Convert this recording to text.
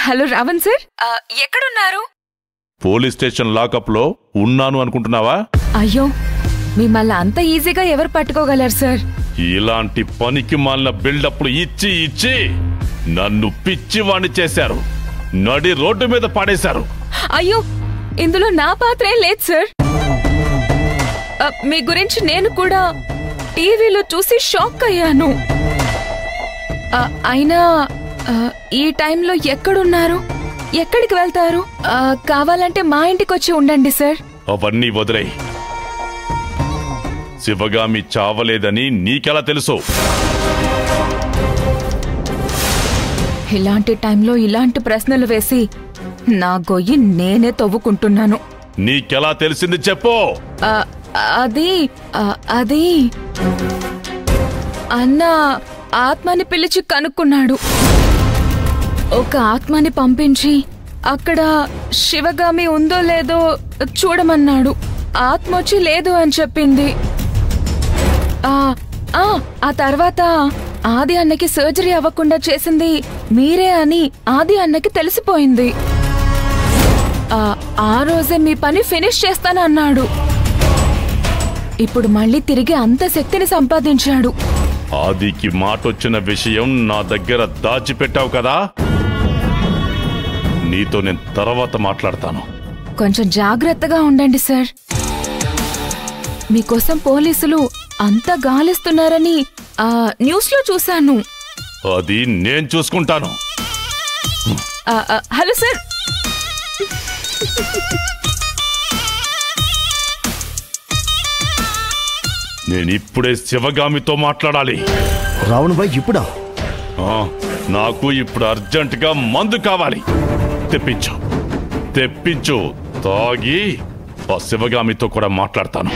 Hello Raavan sir, ఎక్కడున్నారు? Police station lockup లో ఉన్నాను అనుకుంటున్నావా? అయ్యో, మిమ్మల్ని అంత ఈజీగా ఎవరు పట్టుకోగలరు సార్? ఇలాంటి పనికి మాలిన బిల్డప్లు ఇచ్చి ఇచ్చి నన్ను పిచ్చివాణ్ణి చేశారు, నడి రోడ్డు మీద పడేశారు. అయ్యో, ఇందులో నా పాత్ర ఏం లేదు సార్. మీ గురించి నేను కూడా టీవీలో చూసి షాక్ అయ్యాను. అయినా ఈ టైంలో ఎక్కడున్నారు, ఎక్కడికి వెళ్తారు? కావాలంటే మా ఇంటికి వచ్చి ఉండండి సార్. అవన్నీ వదిలేయ్. శివగామి చావలేదని నీకెలా తెలుసు? ఇలాంటి టైంలో ఇలాంటి ప్రశ్నలు వేసి నా గొయ్యి నేనే తవ్వుకుంటున్నాను. నీకెలా తెలిసింది చెప్పు. అది అన్న ఆత్మని పిలిచి కనుక్కున్నాడు. ఒక ఆత్మని పంపించి అక్కడ శివగామి ఉందో లేదో చూడమన్నాడు. ఆత్మ వచ్చి లేదు అని చెప్పింది. ఆ తర్వాత ఆది అన్నకి సర్జరీ అవ్వకుండా చేసింది మీరే అని ఆది అన్నకి తెలిసిపోయింది. ఆ రోజే మీ పని ఫినిష్ చేస్తానన్నాడు. ఇప్పుడు మళ్ళీ తిరిగి అంత శక్తిని సంపాదించాడు. ఆదికి మాటొచ్చిన విషయం నా దగ్గర దాచిపెట్టావు కదా, నీతో నేను తర్వాత మాట్లాడతాను. కొంచెం జాగ్రత్తగా ఉండండి సార్. మీకోసం పోలీసులు అంతా గాలిస్తున్నారని న్యూస్ లో చూశాను. అది నేను చూసుకుంటాను. Hello sir. నేను ఇప్పుడే శివగామితో మాట్లాడాలి. రావణ్ భాయ్ ఇప్పుడా? నాకు ఇప్పుడు అర్జెంటుగా మందు కావాలి. తెప్పించు తాగి ఆ శివగామితో కూడా మాట్లాడతాను.